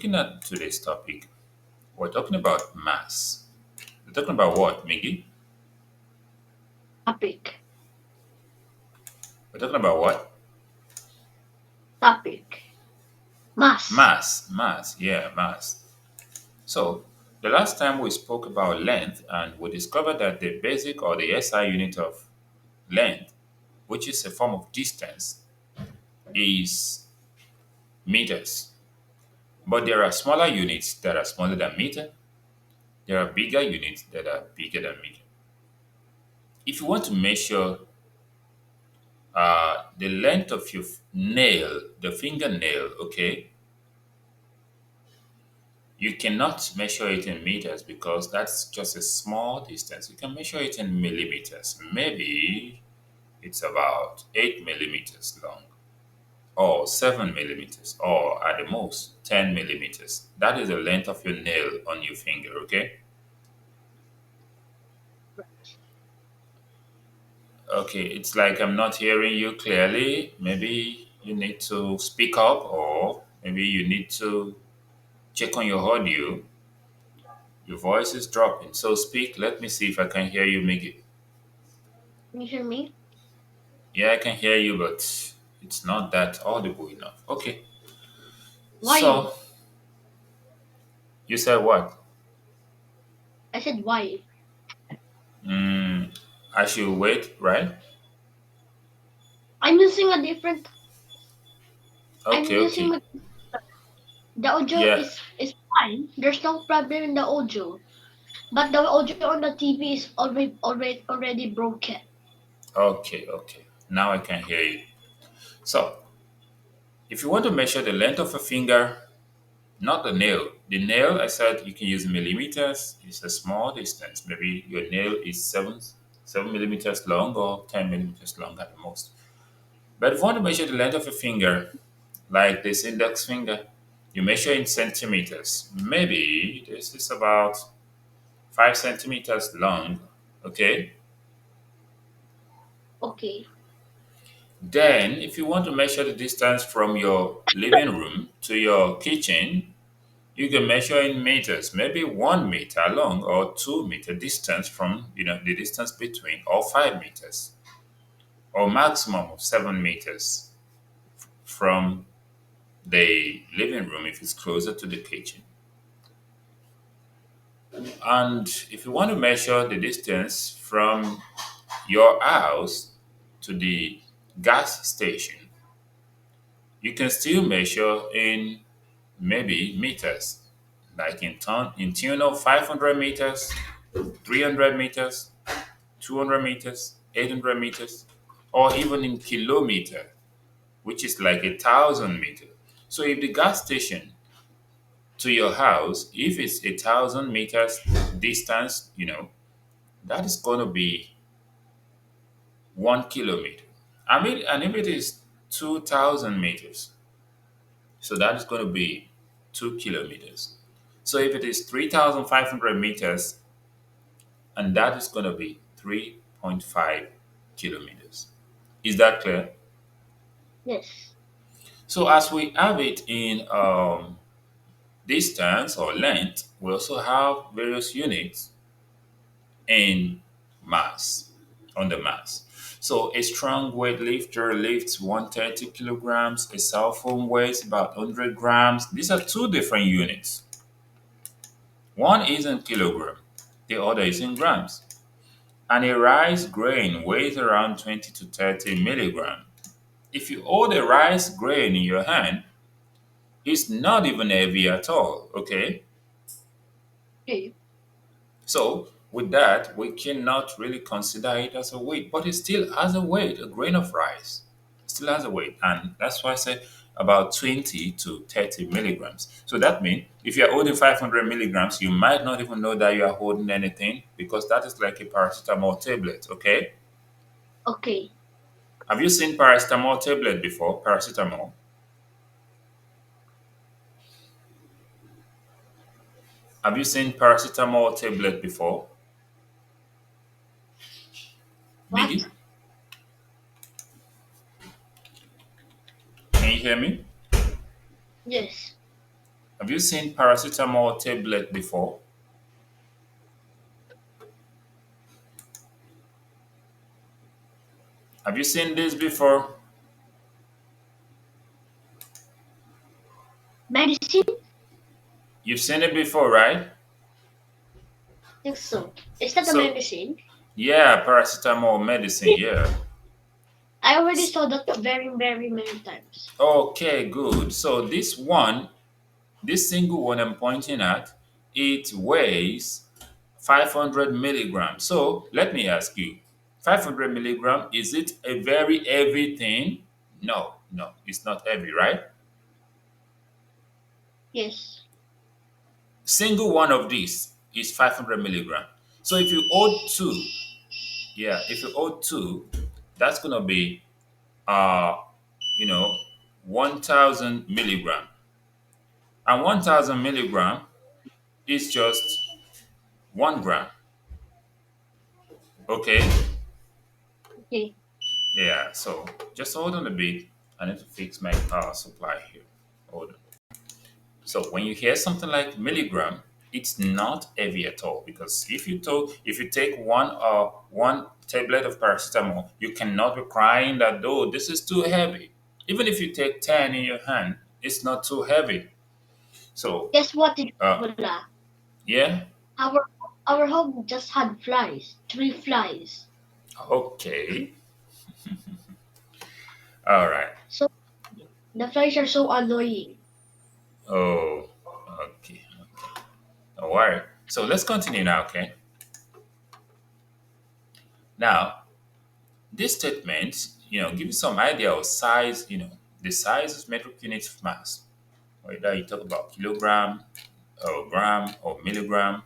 looking at today's topic, we're talking about mass. We're talking about what, Miggy? Topic. We're talking about what? Topic. Mass. Mass, yeah, mass. So, the last time we spoke about length and we discovered that the basic or the SI unit of length, which is a form of distance, is meters. But there are smaller units that are smaller than meter. There are bigger units that are bigger than meter. If you want to measure the length of your nail, the fingernail, okay, you cannot measure it in meters because that's just a small distance. You can measure it in millimeters. Maybe it's about 8 millimeters long, or 7 millimeters, or at the most 10 millimeters. That is the length of your nail on your finger, okay? Okay, it's like I'm not hearing you clearly. Maybe you need to speak up, or maybe you need to check on your audio. Your voice is dropping. So speak. Let me see if I can hear you, Miggy. Can you hear me? Yeah, I can hear you, but it's not that audible enough. Okay. Why? So you said what? I said why. Mm, I should wait, right? I'm using a different. I'm Okay, using okay. the audio Yeah, is fine. There's no problem in the audio, but the audio on the TV is already broken. okay, okay. Now I can hear you. So if you want to measure the length of a finger, not the nail, I said you can use millimeters. It's a small distance. Maybe your nail is 7 millimeters long or 10 millimeters long at the most. But if you want to measure the length of a finger, like this index finger, you measure in centimeters. Maybe this is about 5 centimeters long. Okay. Okay. Then, if you want to measure the distance from your living room to your kitchen, you can measure in meters, maybe 1 meter long or 2 meter distance from the distance between, or 5 meters, or maximum of 7 meters from the living room if it's closer to the kitchen. And if you want to measure the distance from your house to the gas station, you can still measure in maybe meters, like in tune of 500 meters, 300 meters, 200 meters, 800 meters, or even in kilometer, which is like 1,000 meters. So if the gas station to your house, if it's 1,000 meters distance, that is going to be 1 kilometer. I mean, and if it is 2,000 meters, so that is going to be 2 kilometers. So if it is 3,500 meters, and that is going to be 3.5 kilometers. Is that clear? Yes. So as we have it in distance or length, we also have various units in mass, on the mass. So a strong weightlifter lifts 130 kilograms, a cell phone weighs about 100 grams. These are two different units. One is in kilogram, the other is in grams. And a rice grain weighs around 20 to 30 milligrams. If you hold a rice grain in your hand, it's not even heavy at all, okay? Okay. So, with that, we cannot really consider it as a weight, but it still has a weight. A grain of rice still has a weight, and that's why I said about 20 to 30 milligrams. So that means if you're holding 500 milligrams, you might not even know that you are holding anything because that is like a paracetamol tablet, okay? Okay. Have you seen paracetamol tablet before? Paracetamol. Have you seen paracetamol tablet before? What? Miggy, can you hear me? Yes. Have you seen paracetamol tablet before? Have you seen this before? Medicine? You've seen it before, right? Think so. Is that a So, medicine? yeah, paracetamol medicine, yeah. I already saw that very, very many times. Okay, good. So this single one I'm pointing at, it weighs 500 milligrams. So let me ask you, 500 milligram, is it a very heavy thing? No, no, it's not heavy, right? Yes. Single one of these is 500 milligram. So if you hold two, yeah, if you hold two, that's gonna be uh, you know, 1,000 milligram, and 1,000 milligram is just 1 gram. Okay, Okay. yeah. So just hold on a bit. I need to fix my power supply here. Hold on. So when you hear something like milligram, it's not heavy at all, because if you take one tablet of paracetamol, you cannot be crying that, oh, this is too heavy. Even if you take 10 in your hand, it's not too heavy. So Guess what, uh Bula? yeah, Our our home just had flies. 3 flies. okay, all right. So the flies are so annoying. Oh, okay, don't worry. So let's continue now, okay? Now, this statement, give you some idea of size, the size of metric units of mass. Whether you talk about kilogram or gram or milligram.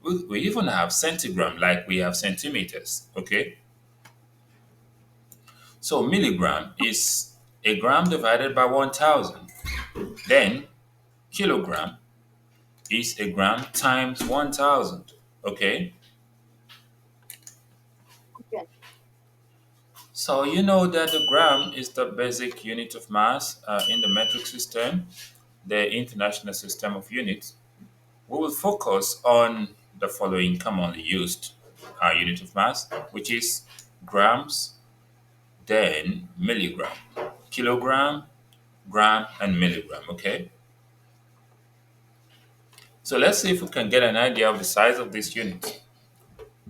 We even have centigram, like we have centimeters, okay? So milligram is a gram divided by 1,000. Then kilogram is a gram times 1,000, okay? Yes. So you know that the gram is the basic unit of mass in the metric system, the international system of units. We will focus on the following commonly used unit of mass, which is grams, then milligram, kilogram, gram, and milligram. Okay. So let's see if we can get an idea of the size of this unit.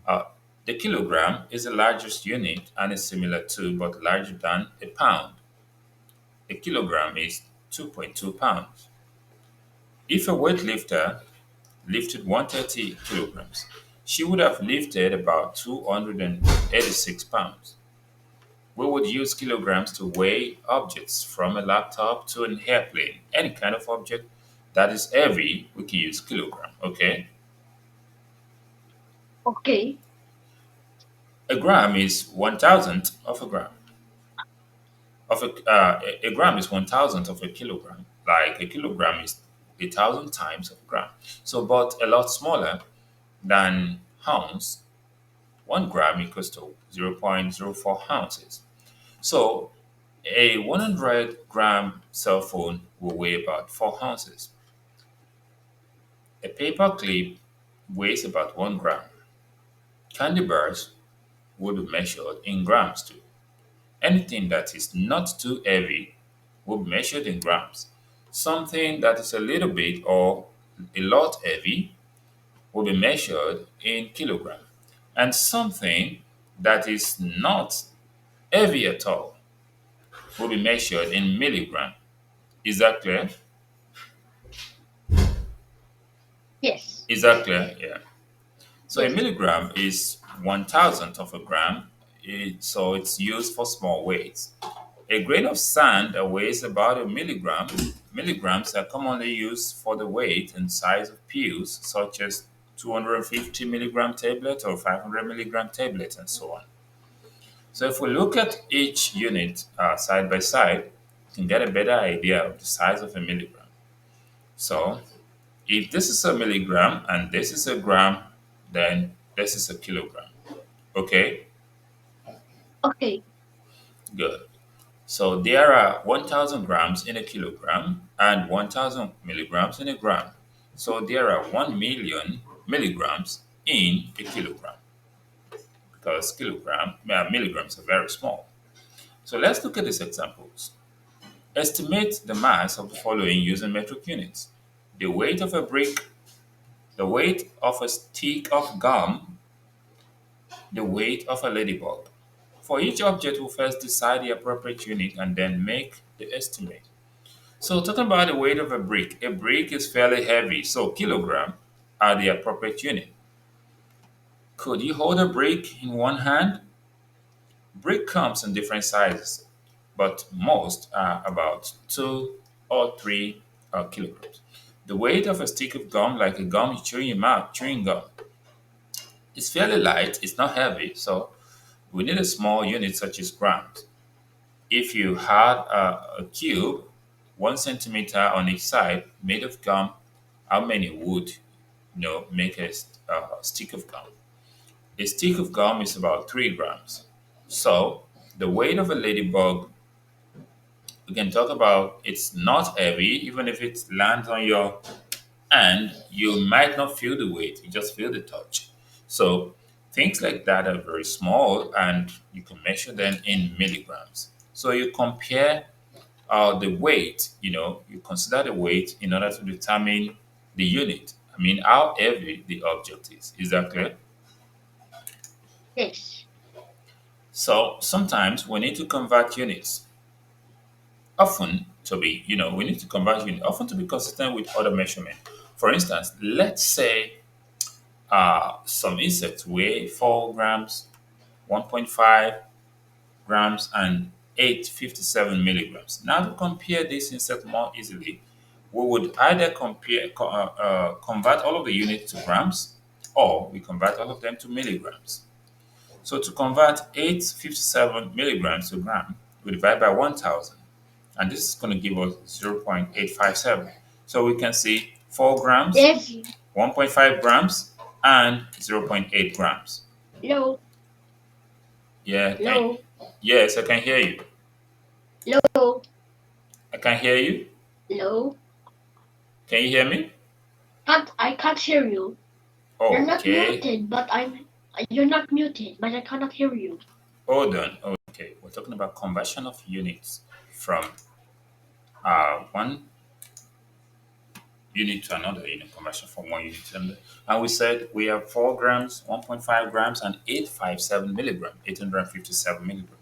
Uh, the kilogram is the largest unit and is similar to but larger than a pound. A kilogram is 2.2 pounds. If a weightlifter lifted 130 kilograms, she would have lifted about 286 pounds. We would use kilograms to weigh objects from a laptop to an airplane. Any kind of object that is heavy, we can use kilogram, okay? Okay. A gram is 1,000th of a gram. A gram is 1,000th of a kilogram. Like a kilogram is 1,000 times of a gram. So, but a lot smaller than ounce. 1 gram equals to 0.04 ounces. So a 100-gram cell phone will weigh about 4 ounces. A paper clip weighs about 1 gram. Candy bars will be measured in grams too. Anything that is not too heavy will be measured in grams. Something that is a little bit or a lot heavy will be measured in kilogram. And something that is not heavy at all will be measured in milligram. Is that clear? Yes. Is that clear? Yeah. So a Yes. milligram is 1,000th of a gram. So it's used for small weights. A grain of sand that weighs about a milligram. Milligrams are commonly used for the weight and size of pills, such as 250 milligram tablet or 500 milligram tablet, and so on. So if we look at each unit side by side, we can get a better idea of the size of a milligram. So if this is a milligram and this is a gram, then this is a kilogram. Okay, Okay. good. So there are 1000 grams in a kilogram and 1000 milligrams in a gram. So there are 1 million milligrams in a kilogram because milligrams are very small. So let's look at these examples. Estimate the mass of the following using metric units. The weight of a brick, the weight of a stick of gum, the weight of a ladybug. For each object, we'll first decide the appropriate unit and then make the estimate. So talking about the weight of a brick is fairly heavy, so kilogram are the appropriate unit. Could you hold a brick in one hand? Brick comes in different sizes, but most are about 2 or 3 kilograms. The weight of a stick of gum, like a gum you chew in your mouth, chewing gum, is fairly light, it's not heavy, so we need a small unit such as grams. If you had a cube, 1 centimeter on each side, made of gum, how many would make a stick of gum? A stick of gum is about 3 grams. So the weight of a ladybug, we can talk about it's not heavy, even if it lands on your hand, you might not feel the weight, you just feel the touch. So things like that are very small and you can measure them in milligrams. So you compare the weight, you consider the weight in order to determine the unit. I mean, how heavy the object is. Is that clear? Yes. So sometimes we need to convert units. Often we need to convert units often to be consistent with other measurement. For instance, let's say some insects weigh 4 grams, 1.5 grams, and 857 milligrams. Now, to compare this insect more easily, we would either convert all of the units to grams or we convert all of them to milligrams. So to convert 857 milligrams to gram, we divide by 1000, and this is going to give us 0.857. So we can see 4 grams, Yes. 1.5 grams, and zero point 0.8 grams. Hello. Yeah, Hello. yes, I can hear you. Hello. I can hear you. Hello. Can you hear me? I can't hear you. You're not Okay, muted, but you're not muted, but I cannot hear you. hold on. Okay, we're talking about conversion of units from one unit to another, conversion from one unit to another. And we said we have 4 grams, 1.5 grams, and 857 milligram, 857 milligrams.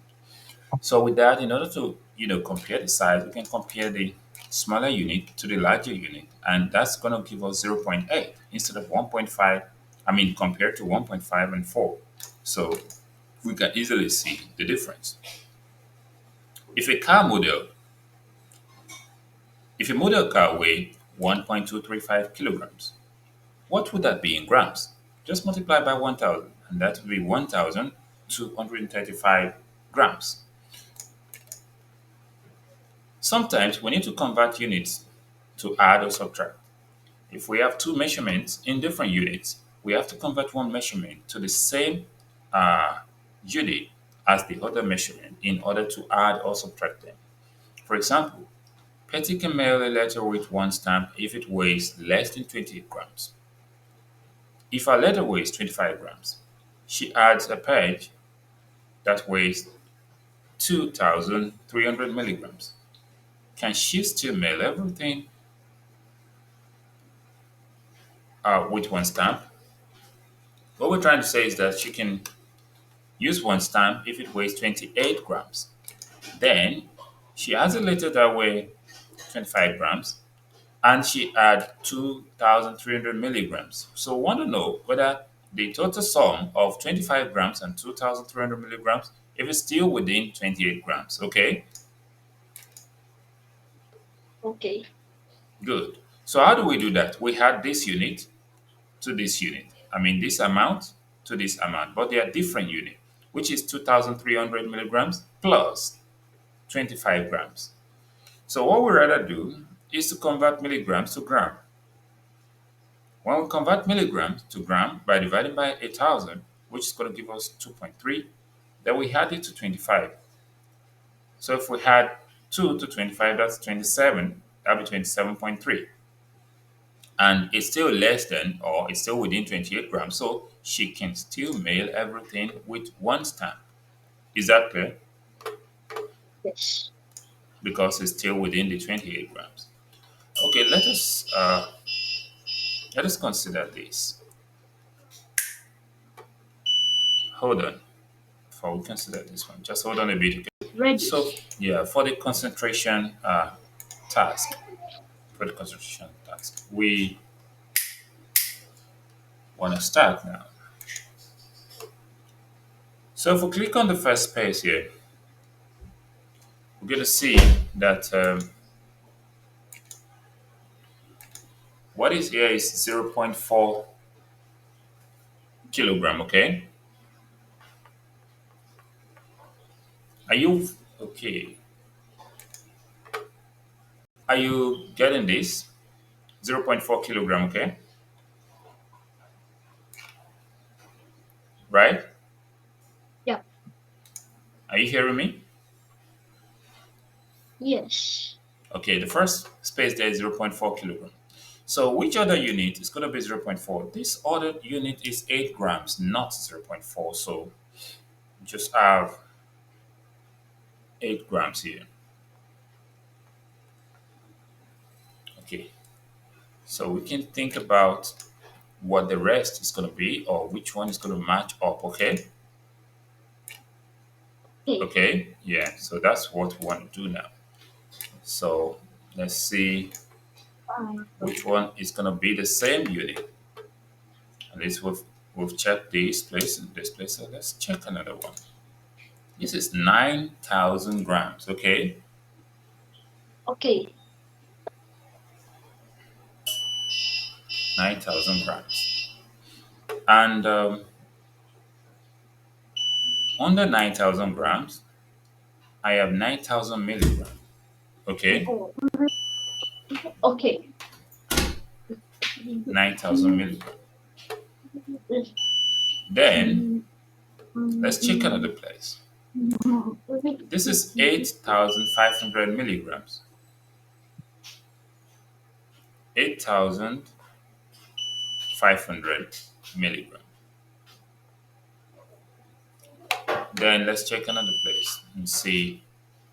So with that, in order to compare the size, we can compare the smaller unit to the larger unit, and that's going to give us zero point 0.8 instead of 1.5. I mean, compared to 1.5 and 4. So we can easily see the difference. If a car model, if a model car weigh 1.235 kilograms, what would that be in grams? Just multiply by 1000, and that would be 1235 grams. Sometimes we need to convert units to add or subtract. If we have two measurements in different units, we have to convert one measurement to the same uh, unit as the other measurement in order to add or subtract them. For example, Petty can mail a letter with one stamp if it weighs less than 28 grams. If her letter weighs 25 grams, she adds a page that weighs 2,300 milligrams. Can she still mail everything with one stamp? What we're trying to say is that she can use one stamp if it weighs 28 grams. Then she has a letter that weighs 25 grams and she add 2,300 milligrams. So we want to know whether the total sum of 25 grams and 2,300 milligrams if it's still within 28 grams. Okay, Okay. good. So how do we do that? We add this unit to this unit. I mean this amount to this amount, but they are different unit, which is 2,300 milligrams plus 25 grams. So what we rather do is to convert milligrams to gram. When we convert milligrams to gram by dividing by 1,000, which is going to give us 2.3, then we add it to 25. So if we had 2 to 25, that's 27. That'll be 27.3. And it's still less than, or it's still within 28 grams. So she can still mail everything with one stamp. Is that clear? Yes. Because it's still within the 28 grams. Okay, let us consider this. Hold on before we consider this one. Just hold on a bit. Okay? Ready. So yeah, for the concentration task, we want to start now. So if we click on the first space here, we're going to see that what is here is zero point 0.4 kilogram. Okay, are you okay? Are you getting this? 0.4 kilogram. Okay, right? Yeah. Are you hearing me? Yes. Okay, the first space there is zero point 0.4 kilogram. So which other unit is going to be zero point 0.4? This other unit is 8 grams, not zero point 0.4. So just have 8 grams here. Okay, so we can think about what the rest is going to be or which one is going to match up. Okay, Okay. okay, yeah, so that's what we want to do now. So let's see which one is going to be the same unit. At least we've checked this place and this place. So let's check another one. This is 9,000 grams. Okay, Okay. 9,000 grams. And under 9,000 grams, I have 9,000 milligrams. Okay, Okay. 9,000 milligrams. Then let's check another place. This is 8,500 milligrams. 8,500 milligrams. Then let's check another place and see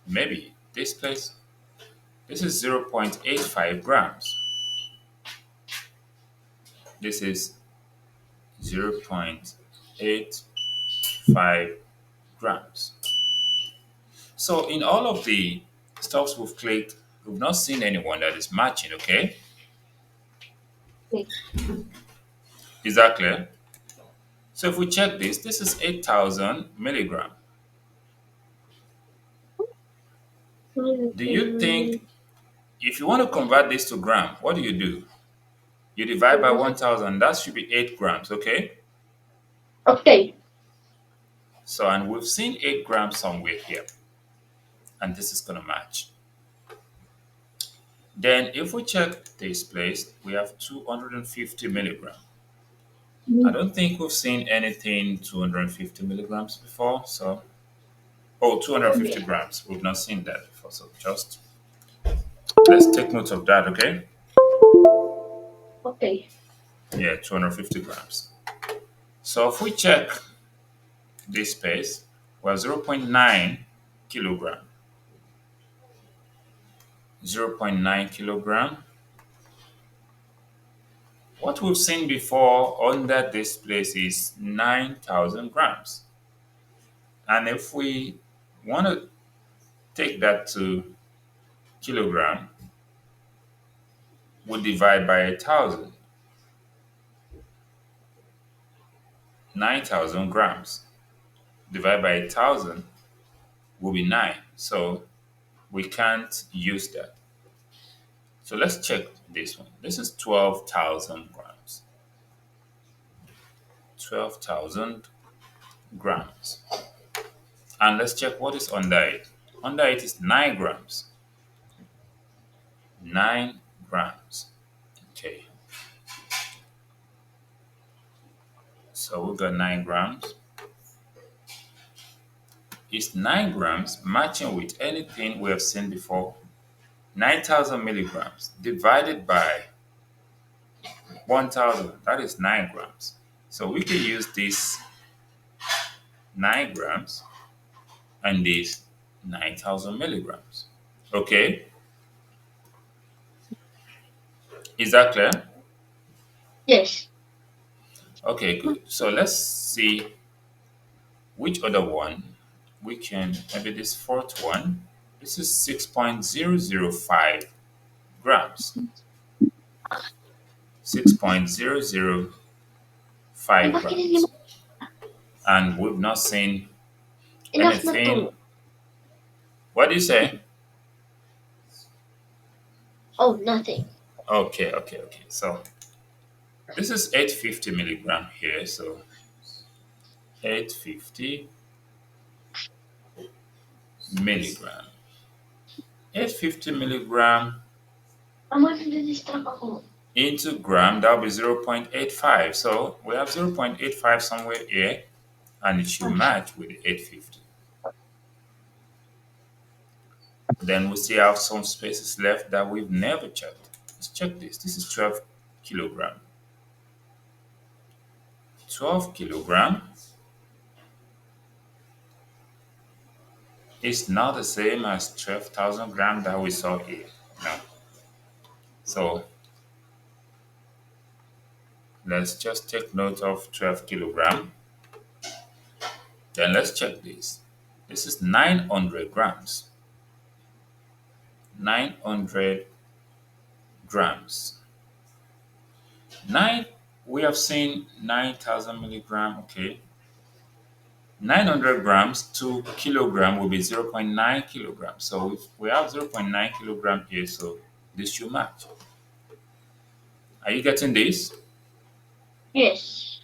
maybe this place. This is 0.85 grams. This is 0.85 grams. So in all of the stuffs we've clicked, we've not seen anyone that is matching, okay? Okay. Is that clear? So if we check this, this is 8,000 milligram. Do you think if you want to convert this to gram, what do? You divide by 1,000, that should be 8 grams, okay? Okay. So, and we've seen 8 grams somewhere here, and this is going to match. Then if we check this place, we have 250 milligram. I don't think we've seen anything 250 milligrams before. So, oh, 250 grams. We've not seen that before. So just let's take note of that, okay? Okay. Yeah, 250 grams. So if we check this space, we have zero point 0.9 kilogram. 0.9 kilogram. What we've seen before under this place is 9,000 grams. And if we want to take that to kilogram, we divide by 1,000. 9,000 grams divided by 1,000 will be 9. So we can't use that. So let's check this one. This is 12,000 grams. 12,000 grams. And let's check what is under it. Under it is 9 grams. 9 grams. Okay. So we got 9 grams. is 9 grams, matching with anything we have seen before. 9,000 milligrams divided by 1,000, that is 9 grams. So we can use this 9 grams and this 9,000 milligrams. Okay, is that clear? Yes. Okay, good. So let's see which other one we can, maybe this fourth one. This is 6.005 grams. 6.005 Bakit hindi mo grams. And we've not seen enough na to? anything. What do you say? Oh, nothing. Okay. So this is 850 milligram here. So 850 milligram. 850 milligram Tama na distract ako. into gram, that will be 0.85. So we have 0.85 somewhere here, and it should match with the 850. Then we still have some spaces left that we've never checked. Let's check this. This is 12 kilogram. 12 kilogram is not the same as 12,000 gram that we saw here. No. So let's just take note of 12 kilogram. Then let's check this. This is 900 grams. 900 grams. Nine, we have seen 9,000 milligram. Okay. 900 grams to kilogram will be zero point 0.9 kilograms. So if we have zero point 0.9 kilogram here, so this should match. Are you getting this? Yes.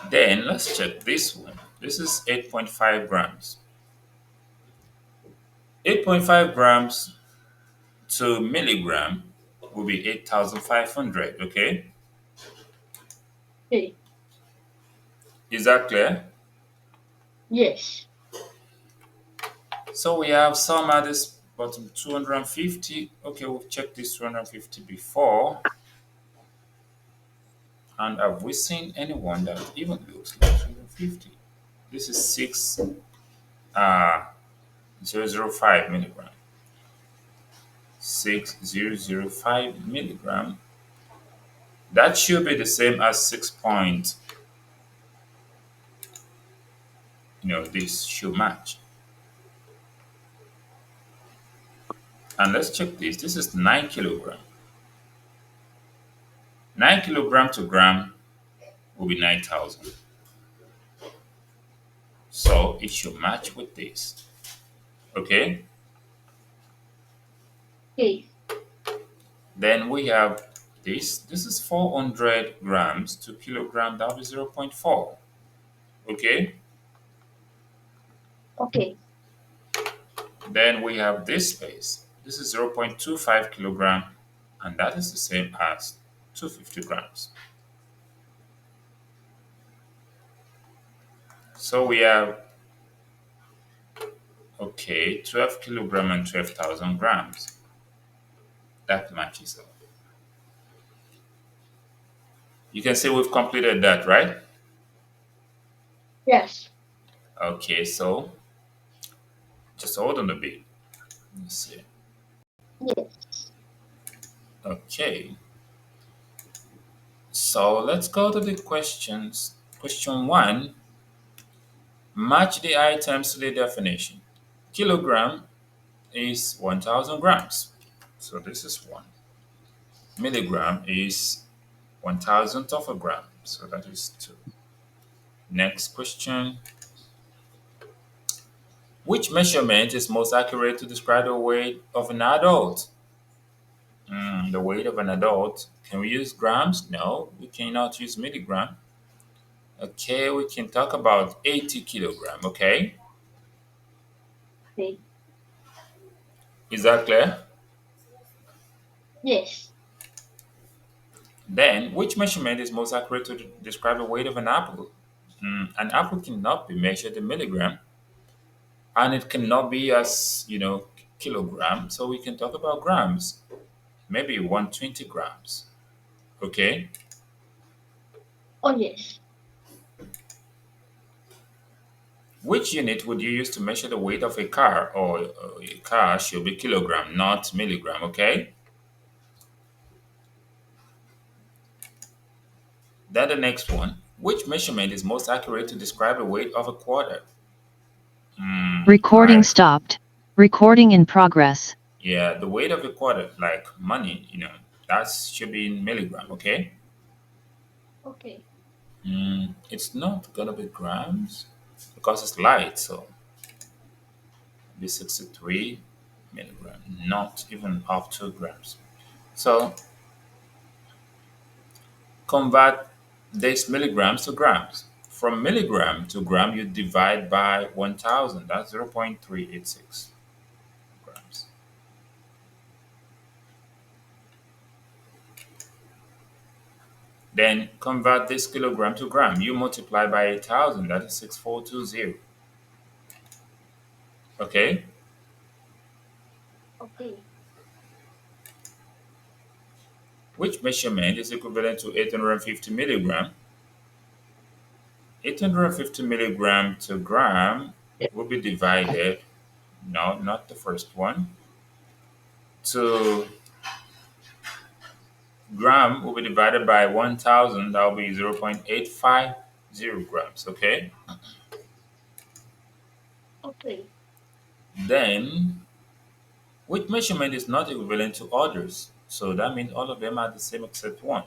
Then let's check this one. This is 8.5 grams. 8.5 grams to milligram will be 8,500. Okay. Okay. Is that clear? Yes. So we have some at this bottom 250. Okay, we've checked this 250 before. And have we seen anyone that even looks like 250? This is 6,005 milligram. 6,005 milligram. That should be the same as 6 point. This should match. And let's check this. This is 9 kilogram. 9 kilogram to gram will be 9,000. So it should match with this. Okay. Okay. Then we have this. This is 400 grams to kilogram. That will be 0.4. Okay. Okay. Then we have this space. This is 0.25 kilogram, and that is the same as 250 grams. So we have, okay, 12 kilogram and 12,000 grams. That matches up. You can see we've completed that, right? Yes. Okay, so just hold on a bit. Let's see. Yes. Okay. So let's go to the questions. Question 1. Match the items to the definition. Kilogram is 1,000 grams. So this is 1. Milligram is 1,000th of a gram. So that is 2. Next question. Which measurement is most accurate to describe the weight of an adult? The weight of an adult. Can we use grams? No, we cannot use milligram. Okay, we can talk about 80 kilogram. Okay, Okay. is that clear? Yes. Then, which measurement is most accurate to describe the weight of an apple? An apple cannot be measured in milligram. and it cannot be as kilogram, so we can talk about grams, maybe 120 grams. Okay. Oh yes. Which unit would you use to measure the weight of a car? Or a car should be kilogram, not milligram. Okay. Then the next one, which measurement is most accurate to describe the weight of a quarter? Recording I stopped. Recording in progress. Yeah, the weight of a quarter, like money, that should be in milligram. Okay. Okay. It's not gonna be grams because it's light, so be 63 milligram, not even up 2 grams. So convert this milligrams to grams. From milligram to gram, you divide by 1000. That's 0.386 grams. Then convert this kilogram to gram. You multiply by 1000. That is 6420. Okay. Okay. Which measurement is equivalent to 850 milligram? 850 milligram to gram will be divided, no, not the first one, to gram will be divided by 1000, that will be 0.850 grams, okay? Okay. Then, which measurement is not equivalent to others? So that means all of them are the same except one.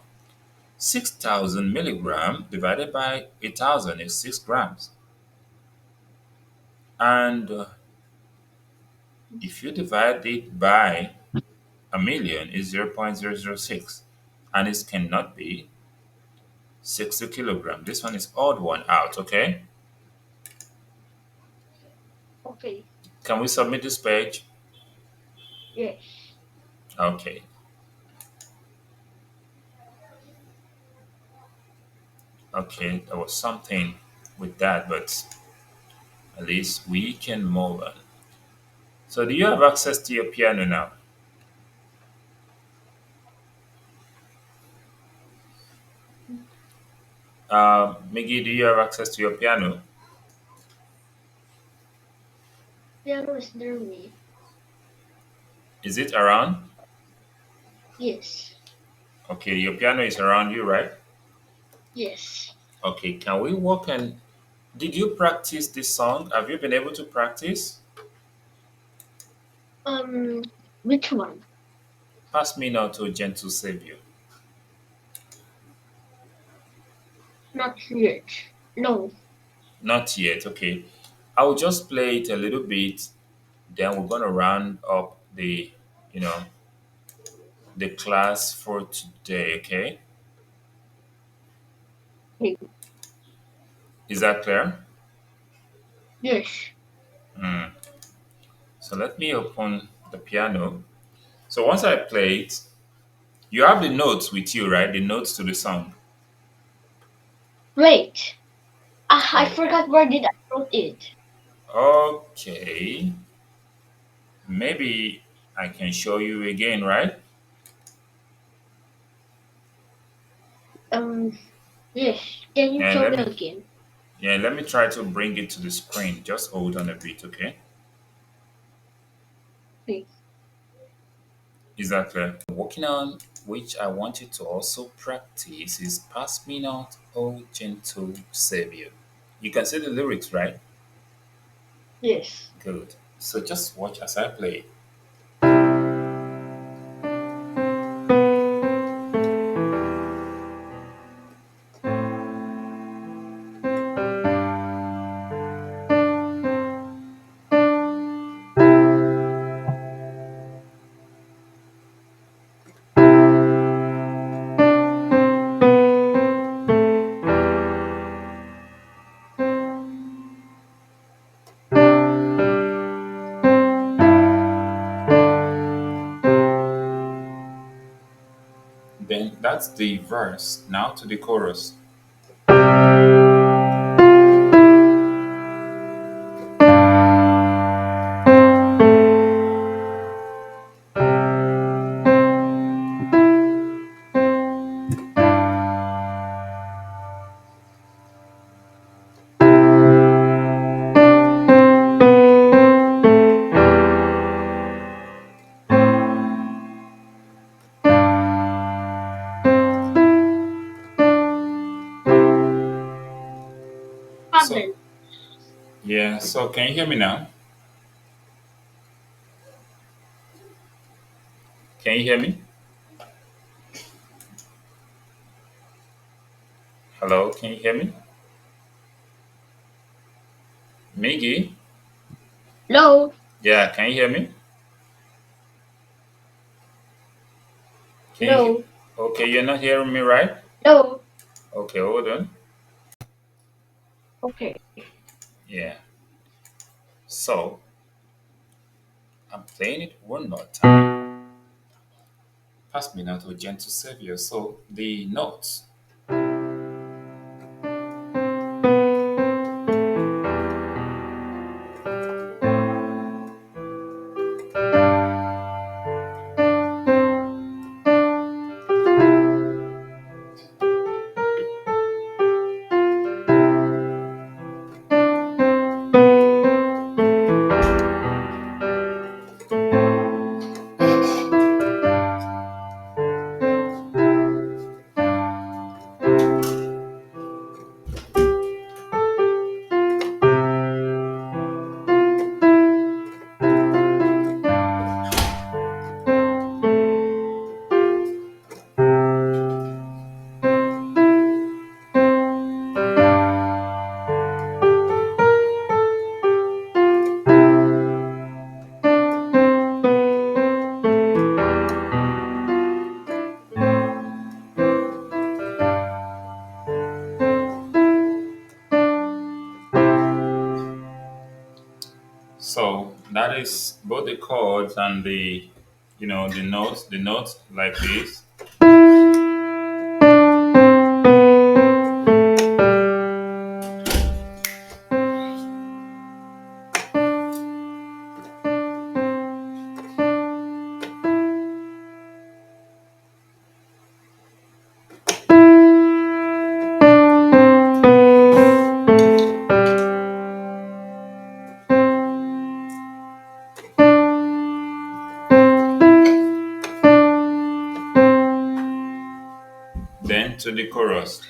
6000 milligram divided by 8000 is 6 grams. And if you divide it by a million is 0.006, and it cannot be 60 kilogram. This one is odd one out, okay? Okay. Can we submit this page? Yes. Okay, okay, there was something with that, but at least we can move on. So do you have access to your piano now? Miggy, do you have access to your piano? Piano is near me. Is it around? Yes. Okay, your piano is around you, right? Yes. Okay, can we walk and did you practice this song? Have you been able to practice? Um, which one? Pass me now to a gentle savior. Not yet. No. Not yet, okay. I will just play it a little bit, then we're gonna round up you know, the class for today, okay? Okay. Is that clear? Yes. Mm. So let me open the piano. So once I play it, you have the notes with you, right? The notes to the song. Wait. Ah, I Oh, forgot where did I wrote it. okay. Maybe I can show you again, right? Um, yes. Can you And show let me me again? yeah, let me try to bring it to the screen. Just hold on a bit, okay? Okay. Is that clear? Working on which I want you to also practice is Pass Me Not, O Gentle Savior. You can see the lyrics, right? Yes. Good. So just watch as I play. Then that's the verse. Now to the chorus. So problem. yeah, so can you hear me now? Can you hear me? Hello, can you hear me? Miggy? Hello? Yeah, can you hear me? Can you Hello? okay, you're not hearing me, right? Hello? Okay, hold on. Okay. Yeah. So I'm playing it one more time. Pass me now to a gentle savior. So the notes. So that is both the chords and the the notes like this. Then to the chorus.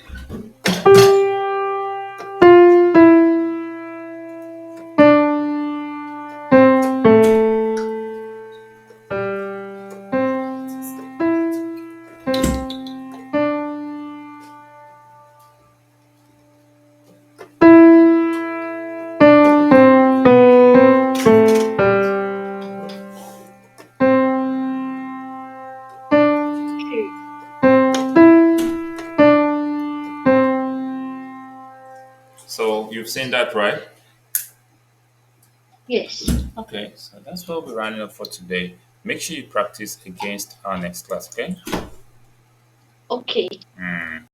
Okay. So you've seen that, right? Yes. Okay, so that's what we're running up for today. Make sure you practice against our next class, okay? Okay. Mm.